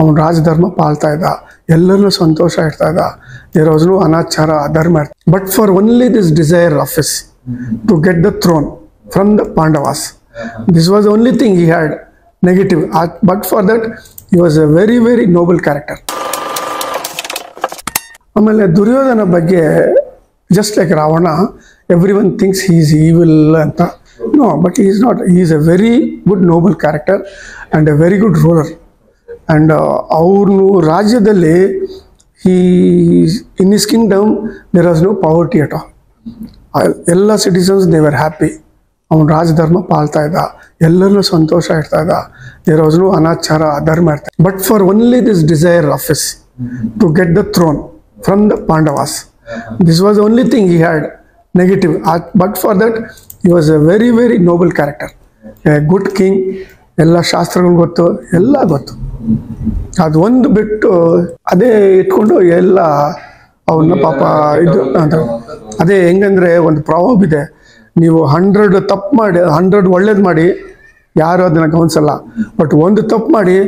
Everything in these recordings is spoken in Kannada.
ಅವನು ರಾಜಧರ್ಮ ಪಾಳ್ತಾ ಇದ್ದ, ಎಲ್ಲರನ್ನೂ ಸಂತೋಷ ಇಡ್ತಾ ಇದ್ದ. ದೇರ್ ವಾಸ್ ನೋ ಅನಾಚಾರ ಧರ್ಮ. But for only this desire of his to get the throne from the Pandavas, this was only thing he had negative. But for that he was a very very noble character. ಆಮೇಲೆ ದುರ್ಯೋಧನ ಬಗ್ಗೆ just like Ravana, every one thinks he is evil ಅಂತ. No, but he is not. He is a very good noble character and a very good ruler. And ಅವನು ರಾಜ್ಯದಲ್ಲಿ in his kingdom there was no poverty at all. ಎಲ್ಲ ಸಿಟಿಸನ್ಸ್ ದೇ ವರ್ ಹ್ಯಾಪಿ. ಅವನು ರಾಜಧರ್ಮ ಪಾಳ್ತಾ ಇದ್ದ, ಎಲ್ಲರನ್ನೂ ಸಂತೋಷ ಇಡ್ತಾ ಇದ್ದ. ದೇರ್ ವಾಸ್ ನೋ ಅನಾಚಾರ ಧರ್ಮ ಇರ್ತಾ. But for only this desire of his to get the throne from the Pandavas, this was only thing he had negative. But for that he was a very very noble character, a good king. ಎಲ್ಲ ಶಾಸ್ತ್ರಗಳು ಗೊತ್ತು, ಎಲ್ಲ ಗೊತ್ತು. ಅದು ಒಂದು ಬಿಟ್ಟು ಅದೇ ಇಟ್ಕೊಂಡು ಎಲ್ಲ ಅವನ್ನ ಪಾಪ ಇದು ಅಂತ. ಅದೇ ಹೆಂಗಂದ್ರೆ ಒಂದು ಪ್ರಾವರ್ಬ್ ಇದೆ, ನೀವು 100 ತಪ್ಪು ಮಾಡಿ 100 ಒಳ್ಳೇದು ಮಾಡಿ ಯಾರು ಅದನ್ನ ಗಮನಿಸಲ್ಲ, ಬಟ್ ಒಂದು ತಪ್ಪು ಮಾಡಿ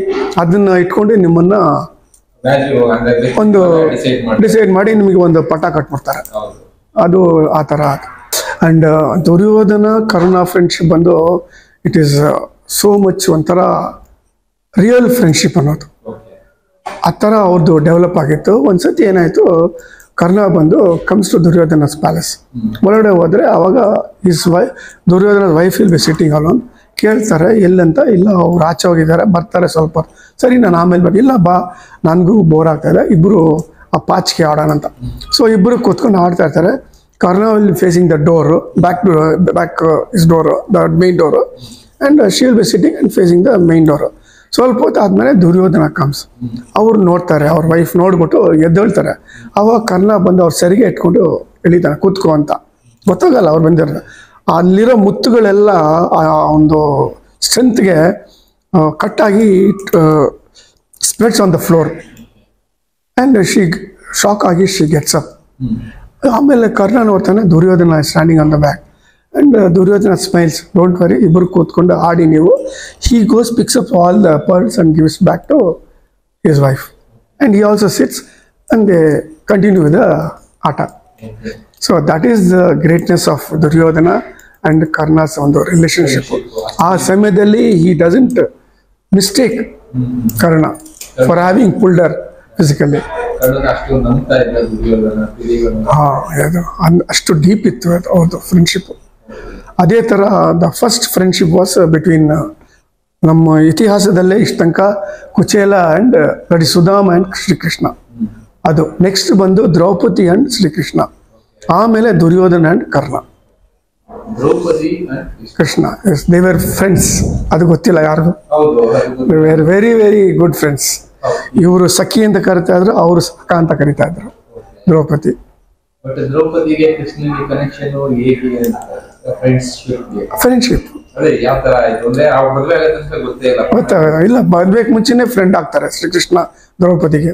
ಅದನ್ನ ಇಟ್ಕೊಂಡು ನಿಮ್ಮನ್ನ ಒಂದು ಡಿಸೈಡ್ ಮಾಡಿ ನಿಮಗೆ ಒಂದು ಪಟ ಕಟ್ಬಿಡ್ತಾರೆ. ಅದು ಆ ಥರ. ಆ್ಯಂಡ್ ದುರ್ಯೋಧನ ಕರ್ಣ ಫ್ರೆಂಡ್ಶಿಪ್ ಬಂದು ಇಟ್ ಈಸ್ ಸೋ ಮಚ್ ಒಂಥರ ರಿಯಲ್ ಫ್ರೆಂಡ್ಶಿಪ್ ಅನ್ನೋದು. ಆ ಥರ ಅವ್ರದ್ದು ಡೆವಲಪ್ ಆಗಿತ್ತು. ಒಂದ್ಸತಿ ಏನಾಯಿತು, ಕರ್ಣ ಬಂದು ಕಮ್ಸ್ ಟು ದುರ್ಯೋಧನಸ್ ಪ್ಯಾಲೇಸ್. ಒಳಗಡೆ ಹೋದರೆ ಅವಾಗ Duryodhana wife will be sitting alone. ಕೇಳ್ತಾರೆ ಎಲ್ಲಂತ. ಇಲ್ಲ ಅವ್ರು ಆಚೆ ಹೋಗಿದ್ದಾರೆ, ಬರ್ತಾರೆ ಸ್ವಲ್ಪ. ಸರಿ, ನಾನು ಆಮೇಲೆ ಬರ್ತೀನಿ. ಇಲ್ಲ ಬಾ, ನನಗೂ ಬೋರ್ ಆಗ್ತಾಯಿದೆ, ಇಬ್ಬರು ಆ ಪಾಚಿಗೆ ಆಡೋಣ ಅಂತ. ಸೊ ಇಬ್ಬರು ಕೂತ್ಕೊಂಡು ಆಡ್ತಾ ಇರ್ತಾರೆ. Karna will be facing the door, back his door, the main door, and she will be sitting and facing the main door. ಸ್ವಲ್ಪ ಹೊತ್ತು ಆದಮೇಲೆ ದುರ್ಯೋಧನ ಕಮ್ಸ್. ಅವ್ರು ನೋಡ್ತಾರೆ, ಅವ್ರ ವೈಫ್ ನೋಡ್ಬಿಟ್ಟು ಎದ್ದೇಳ್ತಾರೆ. ಅವಾಗ ಕರ್ಣ ಬಂದು ಅವ್ರ ಸರಿಗೆ ಇಟ್ಕೊಂಡು ಎಳಿತಾನೆ, ಕೂತ್ಕೋ ಅಂತ. ಗೊತ್ತಾಗಲ್ಲ ಅವ್ರು ಬಂದಿರೋದು. ಅಲ್ಲಿರೋ ಮುತ್ತುಗಳೆಲ್ಲ ಒಂದು ಸ್ಟ್ರೆಂತ್ಗೆ ಕಟ್ಟಾಗಿ spreads on the floor. And shock ಆಗಿ ಶಿ ಗೆಟ್ಸ್ ಅಪ್. ಆಮೇಲೆ ಕರ್ಣ ನೋಡ್ತಾನೆ, Duryodhana standing on the back. And Duryodhana smiles, don't worry, ಇಬ್ಬರು ಕೂತ್ಕೊಂಡು ಆಡಿ ನೀವು. He goes picks up all the pearls and gives back to his wife. And he also sits and they continue with the ಆಟ. So that is the greatness of Duryodhana and Karna's ಒಂದು ರಿಲೇಷನ್ಶಿಪ್. ಆ ಸಮಯದಲ್ಲಿ he doesn't mistake Karna for having pulled her physically. ಅಷ್ಟು ಡೀಪ್ ಇತ್ತು ಅವ್ರದ್ದು ಫ್ರೆಂಡ್ಶಿಪ್. ಅದೇ ಥರ the first friendship was between, ನಮ್ಮ ಇತಿಹಾಸದಲ್ಲೇ ಇಷ್ಟ ತನಕ Kuchela and lord Sudama and Srikrishna. ಅದು ನೆಕ್ಸ್ಟ್ ಬಂದು ದ್ರೌಪದಿ ಆ್ಯಂಡ್ ಶ್ರೀಕೃಷ್ಣ. ಆಮೇಲೆ Duryodhana and Karna. Krishna, yes, they were friends. ಅದು ಗೊತ್ತಿಲ್ಲ ಯಾರಿಗೂ. They were very very good friends. ಇವರು ಸಖಿ ಅಂತ ಕರಿತಾ ಇದ್ರು, ಅವರು ಸಖ ಅಂತ ಕರಿತಾ ಇದ್ರು ದ್ರೌಪದಿ. ಫ್ರೆಂಡ್ಶಿಪ್ ಇಲ್ಲ, ಮದ್ವೆಗೆ ಮುಂಚೆನೆ ಫ್ರೆಂಡ್ ಆಗ್ತಾರೆ ಶ್ರೀಕೃಷ್ಣ ದ್ರೌಪದಿಗೆ.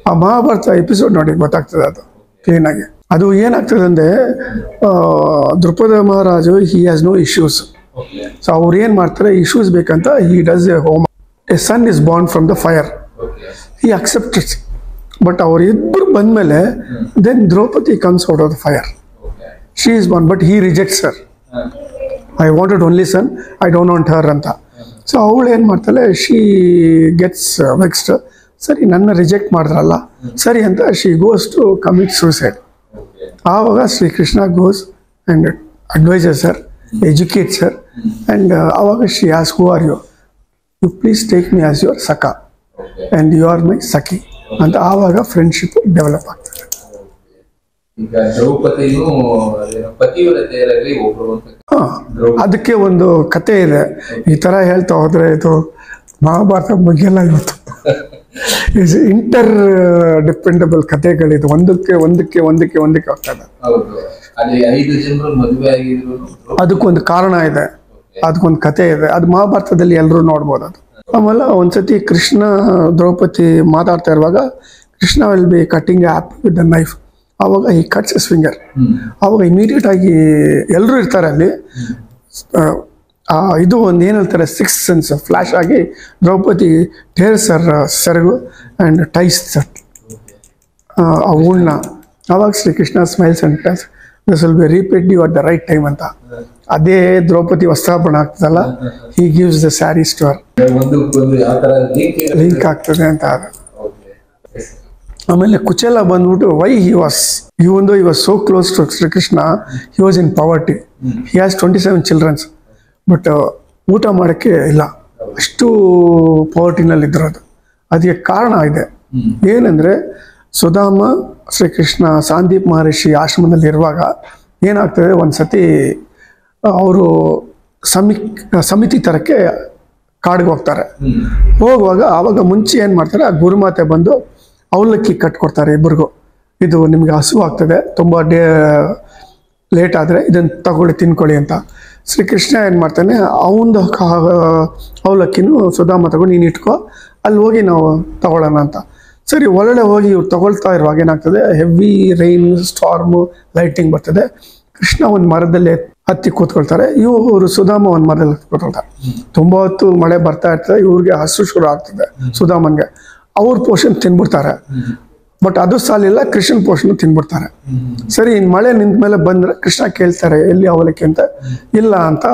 ಆ ಮಹಾಭಾರತ ಎಪಿಸೋಡ್ ನೋಡಿ ಗೊತ್ತಾಗ್ತದೆ ಅದು ಕ್ಲೀನ್ ಆಗಿ. ಅದು ಏನಾಗ್ತದೆ ಅಂದ್ರೆ, ದ್ರುಪದ ಮಹಾರಾಜು he has no issues. So ಅವ್ರು ಏನ್ ಮಾಡ್ತಾರೆ, ಇಶ್ಯೂಸ್ ಬೇಕಂತ he does a homa. A son is born from the fire. He accepted. But our ಇಬ್ಬರು ಬಂದ್ಮೇಲೆ then Draupadi comes out of the fire. She is born, but he rejects her. I wanted only son, I don't want her ಅಂತ. ಸೊ ಅವಳು ಏನು ಮಾಡ್ತಾಳೆ, she gets vexed. ಸರಿ, ನನ್ನ ರಿಜೆಕ್ಟ್ ಮಾಡಿದ್ರಲ್ಲ, ಸರಿ ಅಂತ she goes to commit suicide. ಆವಾಗ Shrikrishna goes and advises her, educates her, and ಆವಾಗ she asks, who are you? You please take me as your Saka. And you are my Saki. ಅಂತ ಆವಾಗ ಫ್ರೆಂಡ್ಶಿಪ್ ಡೆವಲಪ್ ಆಗ್ತದೆ. ಅದಕ್ಕೆ ಒಂದು ಕತೆ ಇದೆ. ಈ ತರ ಹೇಳ್ತಾ ಹೋದ್ರೆ ಇದು ಮಹಾಭಾರತ ಮುಗಿಯಲ್ಲ ಇವತ್ತು. ಇಂಟರ್ ಡಿಪೆಂಡಬಲ್ ಕಥೆಗಳಿದು, ಒಂದಕ್ಕೆ ಆಗ್ತದೆ. ಅದಕ್ಕೊಂದು ಕಾರಣ ಇದೆ, ಅದಕ್ಕೊಂದು ಕತೆ ಇದೆ. ಅದು ಮಹಾಭಾರತದಲ್ಲಿ ಎಲ್ಲರೂ ನೋಡ್ಬೋದು. ಅದು ಆಮೇಲೆ ಒಂದ್ಸತಿ ಕೃಷ್ಣ ದ್ರೌಪದಿ ಮಾತಾಡ್ತಾ ಇರುವಾಗ Krishna will be cutting apple with the knife. ಆವಾಗ ಈ ಕಟ್ಸ್ ಫಿಂಗರ್. ಆವಾಗ ಇಮಿಡಿಯೇಟ್ ಆಗಿ ಎಲ್ಲರೂ ಇರ್ತಾರೆ ಅಲ್ಲಿ, ಇದು ಒಂದು ಏನು ಹೇಳ್ತಾರೆ 6th ಸೆನ್ಸ್ ಫ್ಲಾಶ್ ಆಗಿ ದ್ರೌಪದಿ ಟೇರ್ಸ್ ಹರ್ ಸೆರಗು ಆ್ಯಂಡ್ ಟೈಸ್ ದಟ್ ಆ ಉಣ್ಣ. ಆವಾಗ Srikrishna smiles and tells this will be repeat you at the right time ಅಂತ. ಅದೇ ದ್ರೌಪದಿ ವಸ್ತ್ರಾಭರಣ ಆಗ್ತದಲ್ಲ, he gives the saries to her, link ಆಗ್ತದೆ ಅಂತ. ಆಮೇಲೆ ಕುಚೇಲ ಬಂದ್ಬಿಟ್ಟು why he was so close to Srikrishna, he was in poverty. He has 27 childrens, but ಊಟ ಮಾಡೋಕ್ಕೆ ಇಲ್ಲ, ಅಷ್ಟು ಪಾವರ್ಟಿನಲ್ಲಿ ಇದ್ರೋದು. ಅದಕ್ಕೆ ಕಾರಣ ಇದೆ ಏನಂದರೆ, ಸುಧಾಮ ಶ್ರೀಕೃಷ್ಣ ಸಾಂದೀಪ್ ಮಹರ್ಷಿ ಆಶ್ರಮದಲ್ಲಿ ಇರುವಾಗ ಏನಾಗ್ತದೆ, ಒಂದು ಸತಿ ಅವರು ಸಮಿತಿ ಥರಕ್ಕೆ ಕಾಡಿಗೆ ಹೋಗ್ತಾರೆ. ಹೋಗುವಾಗ ಆವಾಗ ಮುಂಚೆ ಏನು ಮಾಡ್ತಾರೆ, ಆ ಗುರುಮಾತೆ ಬಂದು ಅವಲಕ್ಕಿ ಕಟ್ಕೊಡ್ತಾರೆ ಇಬ್ಬರಿಗೂ. ಇದು ನಿಮಗೆ ಹಸು ಆಗ್ತದೆ, ತುಂಬ ಲೇಟ್ ಆದರೆ ಇದನ್ನು ತಗೊಳ್ಳಿ ತಿನ್ಕೊಳ್ಳಿ ಅಂತ. ಶ್ರೀಕೃಷ್ಣ ಏನು ಮಾಡ್ತಾನೆ, ಅವನದು ಅವಲಕ್ಕಿನೂ ಸುಧಾಮ ತಗೊಂಡು ನೀನು ಇಟ್ಕೋ, ಅಲ್ಲಿ ಹೋಗಿ ನಾವು ತಗೊಳ್ಳೋಣ ಅಂತ. ಸರಿ, ಒಳಗಡೆ ಹೋಗಿ ಇವ್ರು ತಗೊಳ್ತಾ ಇರುವಾಗ ಏನಾಗ್ತದೆ, ಹೆವಿ ರೈನ್, ಸ್ಟಾರ್ಮು, ಲೈಟಿಂಗ್ ಬರ್ತದೆ. ಕೃಷ್ಣ ಒಂದು ಮರದಲ್ಲಿ ಹತ್ತಿ ಕೂತ್ಕೊಳ್ತಾರೆ, ಇವರು ಸುಧಾಮ ಒಂದು ಮರದಲ್ಲಿ ಕೂತ್ಕೊಳ್ತಾರೆ. ತುಂಬ ಹೊತ್ತು ಮಳೆ ಬರ್ತಾ ಇರ್ತದೆ, ಇವ್ರಿಗೆ ಹಸು ಶುರು ಆಗ್ತದೆ ಸುಧಾಮನ್ಗೆ. ಅವ್ರ ಪೋರ್ಷನ್ ತಿನ್ಬಿಡ್ತಾರೆ, ಬಟ್ ಅದು ಸಾಲಿಲ್ಲ, ಕೃಷ್ಣನ್ ಪೋರ್ಷನ್ ತಿನ್ಬಿಡ್ತಾರೆ. ಸರಿ, ಇನ್ನು ಮಳೆ ನಿಂತ ಮೇಲೆ ಬಂದರೆ ಕೃಷ್ಣ ಕೇಳ್ತಾರೆ ಎಲ್ಲಿ ಅವಲಕ್ಕಿ ಅಂತ. ಇಲ್ಲ ಅಂತ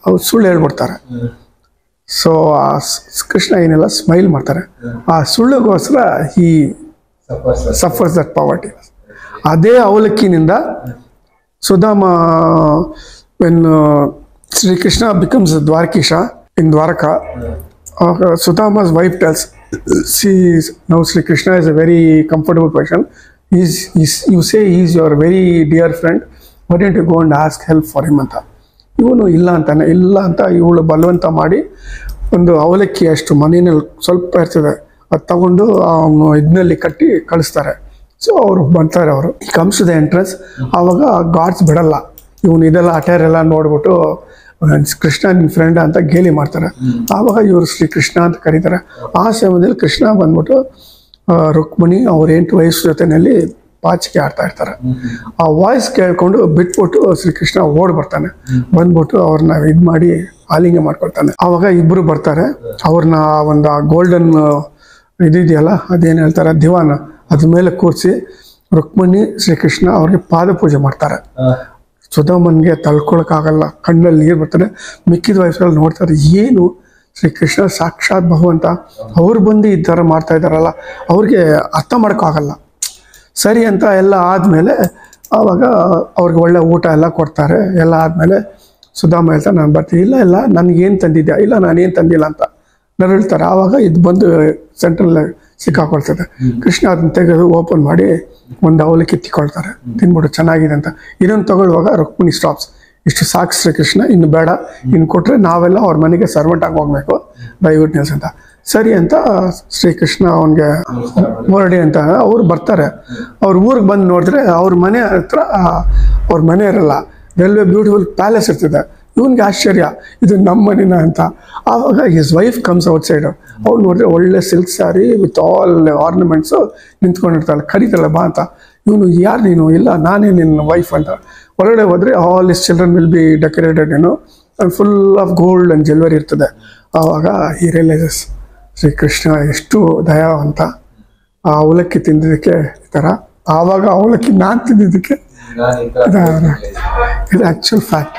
ಅವ್ರು ಸುಳ್ಳು ಹೇಳ್ಬಿಡ್ತಾರೆ. ಸೊ ಕೃಷ್ಣ ಏನೆಲ್ಲ ಸ್ಮೈಲ್ ಮಾಡ್ತಾರೆ. ಆ ಸುಳ್ಳಿಗೋಸ್ಕರ ಈ ಸಫರ್ಸ್ ದಟ್ ಪಾವರ್ಟಿ. ಅದೇ ಅವಲಕ್ಕಿನಿಂದ Sudama when Srikrishna becomes Dwarakeesha in Dwaraka, Sudama's wife tells, now Sri Krishna is a very comfortable person. You say he is your very dear friend. Why don't you go and ask help for him ಅಂತ. ಇವನು ಇಲ್ಲ ಅಂತಾನೆ. ಇಲ್ಲ ಅಂತ ಇವಳು ಬಲವಂತ ಮಾಡಿ ಒಂದು ಅವಲಕ್ಕಿ ಅಷ್ಟು ಮನೆಯಲ್ಲಿ ಸ್ವಲ್ಪ ಇರ್ತದೆ, ಅದು ತಗೊಂಡು ಅವನು ಇದನ್ನಲ್ಲಿ ಕಟ್ಟಿ ಕಳಿಸ್ತಾರೆ. ಸೊ ಅವರು ಬರ್ತಾರೆ. ಅವರು ಕಮ್ಸ್ ಟು ದ ಎಂಟ್ರೆನ್ಸ್. ಆವಾಗ ಗಾಡ್ಸ್ ಬಿಡಲ್ಲ, ಇವನು ಇದೆಲ್ಲ ಅಟೈರ್ ಎಲ್ಲ ನೋಡ್ಬಿಟ್ಟು ಕೃಷ್ಣ ನಿನ್ನ ಫ್ರೆಂಡ್ ಅಂತ ಗೇಲಿ ಮಾಡ್ತಾರೆ. ಆವಾಗ ಇವರು ಶ್ರೀಕೃಷ್ಣ ಅಂತ ಕರೀತಾರೆ. ಆ ಸಮಯದಲ್ಲಿ ಕೃಷ್ಣ ಬಂದ್ಬಿಟ್ಟು ರುಕ್ಮಿಣಿ ಅವ್ರ 8 ವಯಸ್ಸು ಜೊತೆಯಲ್ಲಿ ಪಾಚಿಕೆ ಆಡ್ತಾ ಇರ್ತಾರೆ. ಆ ವಾಯ್ಸ್ ಕೇಳ್ಕೊಂಡು ಬಿಟ್ಬಿಟ್ಟು ಶ್ರೀಕೃಷ್ಣ ಓಡ್ ಬರ್ತಾನೆ. ಬಂದ್ಬಿಟ್ಟು ಅವ್ರನ್ನ ಇದು ಮಾಡಿ ಆಲಿಂಗ ಮಾಡ್ಕೊಳ್ತಾನೆ. ಆವಾಗ ಇಬ್ಬರು ಬರ್ತಾರೆ. ಅವ್ರನ್ನ ಒಂದು ಗೋಲ್ಡನ್ ಇದೆಯಲ್ಲ, ಅದೇನು ಹೇಳ್ತಾರೆ, ದಿವಾನ, ಅದ್ರ ಮೇಲೆ ಕೂರಿಸಿ ರುಕ್ಮಿಣಿ ಶ್ರೀಕೃಷ್ಣ ಅವ್ರಿಗೆ ಪಾದ ಪೂಜೆ ಮಾಡ್ತಾರೆ. ಸುಧಾಮನ್ಗೆ ತಳ್ಕೊಳಕ್ಕಾಗಲ್ಲ, ಕಣ್ಣಲ್ಲಿ ನೀರು ಬರ್ತಾರೆ. ಮಿಕ್ಕಿದ ವಯಸ್ಸಲ್ಲಿ ನೋಡ್ತಾರೆ, ಏನು ಶ್ರೀಕೃಷ್ಣ ಸಾಕ್ಷಾತ್ ಭಗವಂತ, ಅವ್ರು ಬಂದು ಈ ಥರ ಮಾಡ್ತಾ ಇದ್ದಾರಲ್ಲ, ಅವ್ರಿಗೆ ಅರ್ಥ ಮಾಡೋಕ್ಕಾಗಲ್ಲ. ಸರಿ ಅಂತ ಎಲ್ಲ ಆದಮೇಲೆ ಆವಾಗ ಅವ್ರಿಗೆ ಒಳ್ಳೆ ಊಟ ಎಲ್ಲ ಕೊಡ್ತಾರೆ. ಎಲ್ಲ ಆದಮೇಲೆ ಸುಧಾಮ ಹೇಳ್ತಾರೆ, ನಾನು ಬರ್ತೀನಿ. ಇಲ್ಲ ನನಗೇನು ತಂದಿದ್ಯಾ? ಇಲ್ಲ ನಾನೇನು ತಂದಿಲ್ಲ ಅಂತ ನರಳ್ತಾರೆ. ಆವಾಗ ಇದು ಬಂದು ಸೆಂಟ್ರಲ್ ಸಿಕ್ಕಾಕೊಳ್ತದೆ. ಕೃಷ್ಣ ಅದನ್ನ ತೆಗೆದು ಓಪನ್ ಮಾಡಿ ಒಂದು ಅವಲಕ್ಕಿ ತಿಕ್ಕೊಳ್ತಾರೆ. ತಿನ್ಬಿಟ್ಟು ಚೆನ್ನಾಗಿದೆ ಅಂತ. ಇದನ್ನು ತಗೊಳ್ಳುವಾಗ ರುಕ್ಮಿಣಿ ಸ್ಟಾಪ್ಸ್. ಇಷ್ಟು ಸಾಕು ಶ್ರೀಕೃಷ್ಣ, ಇನ್ನು ಬೇಡ, ಇನ್ನು ಕೊಟ್ಟರೆ ನಾವೆಲ್ಲ ಅವ್ರ ಮನೆಗೆ ಸರ್ವೆಂಟ್ ಆಗಿ ಹೋಗ್ಬೇಕು, ದಯವಿಟ್ಟು ನಿಲ್ಸ್ ಅಂತ. ಸರಿ ಅಂತ ಶ್ರೀಕೃಷ್ಣ ಅವನಿಗೆ ಹೊರಡಿ ಅಂತ ಅವ್ರು ಬರ್ತಾರೆ. ಅವ್ರ ಊರಿಗೆ ಬಂದು ನೋಡಿದ್ರೆ ಅವ್ರ ಮನೆ ಹತ್ರ ಅವ್ರ ಮನೆ ಇರಲ್ಲ, ರೈಲ್ವೆ ಬ್ಯೂಟಿಫುಲ್ ಪ್ಯಾಲೇಸ್ ಇರ್ತದೆ. ಇವನಿಗೆ ಆಶ್ಚರ್ಯ, ಇದು ನಮ್ಮ ಮನೆನ ಅಂತ. ಆವಾಗ his wife comes outside. ಅವ್ರು ನೋಡಿದ್ರೆ ಒಳ್ಳೆ silk sari with all ornaments ನಿಂತ್ಕೊಂಡಿರ್ತಾಳೆ. ಕರೀತಾಳೆ ಬಾ ಅಂತ. ಇವನು ಯಾರು ನೀನು? ಇಲ್ಲ ನಾನೇ ನಿನ್ನ ವೈಫ್ ಅಂತ. ಒಳಗಡೆ ಹೋದರೆ all is children will be decorated, full of gold and jewellery ಇರ್ತದೆ. ಆವಾಗ ಈ ರಿಯಲೈಸಸ್ ಶ್ರೀಕೃಷ್ಣ ಎಷ್ಟು ದಯಾವಂತ. ಆ ಅವಲಕ್ಕಿ ತಿಂದಿದ್ದಕ್ಕೆ ಈ ಥರ. ಆವಾಗ ಅವಲಕ್ಕಿ ನಾನು ತಿಂದಿದ್ದಕ್ಕೆ ಇದು ಆ್ಯಕ್ಚುಲ್ ಫ್ಯಾಕ್ಟ್.